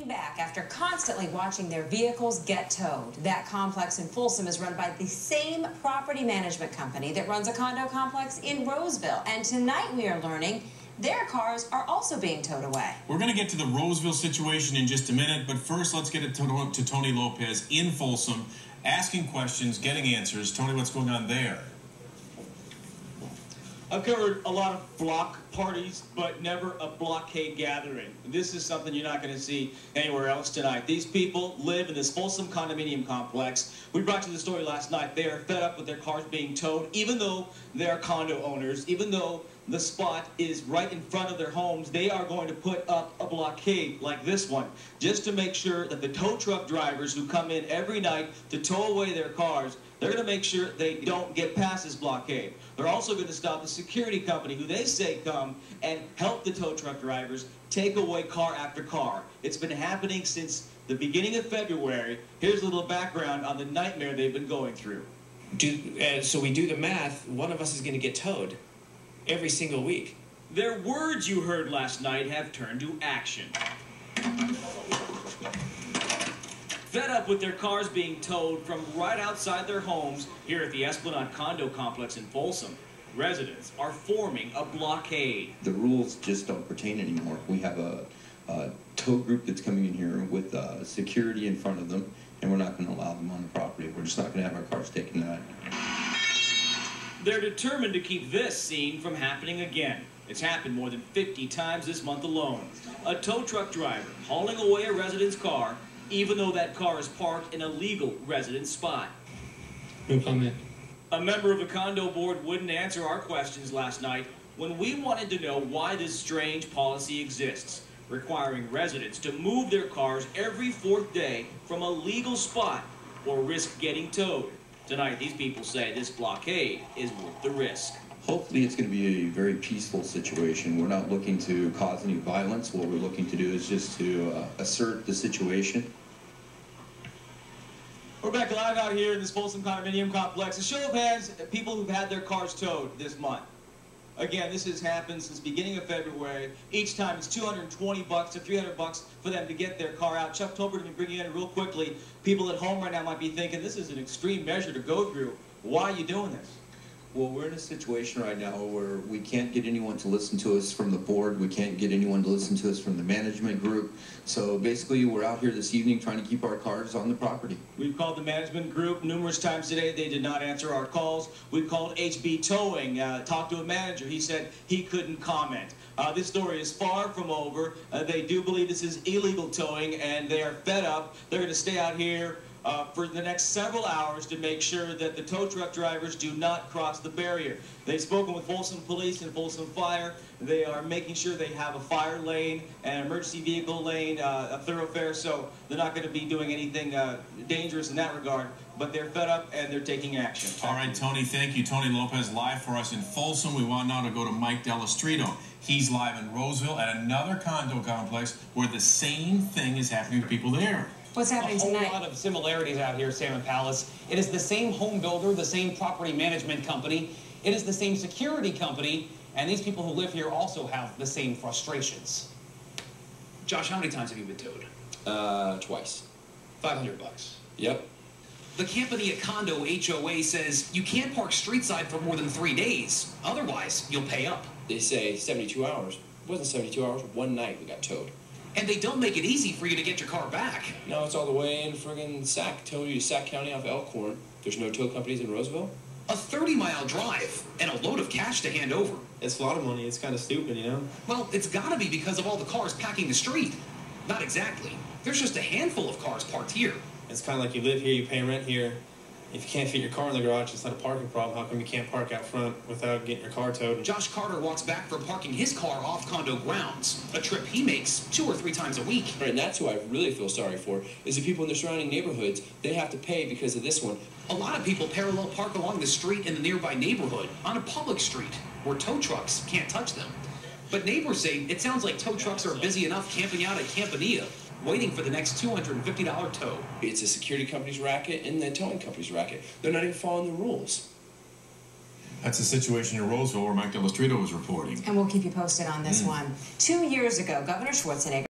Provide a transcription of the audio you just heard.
Back after constantly watching their vehicles get towed. That complex in Folsom is run by the same property management company that runs a condo complex in Roseville. And tonight we are learning their cars are also being towed away. We're going to get to the Roseville situation in just a minute, but first let's get it to Tony Lopez in Folsom, asking questions, getting answers. Tony, what's going on there? I've covered a lot of block parties, but never a blockade gathering. This is something you're not going to see anywhere else tonight. These people live in this Folsom condominium complex. We brought you the story last night. They are fed up with their cars being towed, even though they're condo owners, even though the spot is right in front of their homes. They are going to put up a blockade like this one, just to make sure that the tow truck drivers who come in every night to tow away their cars, they're going to make sure they don't get past this blockade. They're also going to stop the security company who they say come and help the tow truck drivers take away car after car. It's been happening since the beginning of February. Here's a little background on the nightmare they've been going through. So we do the math, one of us is going to get towed every single week. Their words you heard last night have turned to action. Fed up with their cars being towed from right outside their homes here at the Esplanade condo complex in Folsom, residents are forming a blockade. The rules just don't pertain anymore. We have a tow group that's coming in here with security in front of them, and we're not going to allow them on the property. We're just not going to have our cars taken out. They're determined to keep this scene from happening again. It's happened more than 50 times this month alone. A tow truck driver hauling away a resident's car, even though that car is parked in a legal residence spot. No comment. A member of the condo board wouldn't answer our questions last night when we wanted to know why this strange policy exists, requiring residents to move their cars every fourth day from a legal spot or risk getting towed. Tonight, these people say this blockade is worth the risk. Hopefully it's going to be a very peaceful situation. We're not looking to cause any violence. What we're looking to do is just to assert the situation. We're back live out here in this Folsom condominium complex. A show of hands, people who've had their cars towed this month. Again, this has happened since the beginning of February. Each time it's $220 to $300 for them to get their car out. Chuck Tolbert, to bring you in real quickly. People at home right now might be thinking, this is an extreme measure to go through. Why are you doing this? Well, we're in a situation right now where we can't get anyone to listen to us from the board. We can't get anyone to listen to us from the management group. So basically, we're out here this evening trying to keep our cars on the property. We've called the management group numerous times today. They did not answer our calls. We've called HB Towing, talked to a manager. He said he couldn't comment. This story is far from over. They do believe this is illegal towing, and they are fed up. They're going to stay out here for the next several hours to make sure that the tow truck drivers do not cross the barrier. They've spoken with Folsom Police and Folsom Fire. They are making sure they have a fire lane, an emergency vehicle lane, a thoroughfare, so they're not going to be doing anything dangerous in that regard, but they're fed up and they're taking action. All right, Tony, thank you. Tony Lopez live for us in Folsom. We want now to go to Mike Delastrito. He's live in Roseville at another condo complex where the same thing is happening to people there. What's happening tonight? A whole lot of similarities out here, Salmon Palace. It is the same home builder, the same property management company. It is the same security company, and these people who live here also have the same frustrations. Josh, how many times have you been towed? Twice. $500. Yep. The Campania condo HOA says you can't park street side for more than 3 days. Otherwise, you'll pay up. They say 72 hours. It wasn't 72 hours. One night we got towed. And they don't make it easy for you to get your car back. No, it's all the way in friggin' Sac. Towing you to Sac County off Elkhorn. There's no tow companies in Roseville. A 30-mile drive and a load of cash to hand over. It's a lot of money. It's kind of stupid, you know? Well, it's gotta be because of all the cars packing the street. Not exactly. There's just a handful of cars parked here. It's kind of like you live here, you pay rent here. If you can't fit your car in the garage, it's not a parking problem. How come you can't park out front without getting your car towed? Josh Carter walks back from parking his car off condo grounds, a trip he makes 2 or 3 times a week. Right, and that's who I really feel sorry for, is the people in the surrounding neighborhoods. They have to pay because of this one. A lot of people parallel park along the street in the nearby neighborhood on a public street where tow trucks can't touch them. But neighbors say it sounds like tow trucks are busy enough camping out at Campania, waiting for the next $250 tow. It's a security company's racket and the towing company's racket. They're not even following the rules. That's the situation in Roseville where Mike Delastrito was reporting. And we'll keep you posted on this one. 2 years ago, Governor Schwarzenegger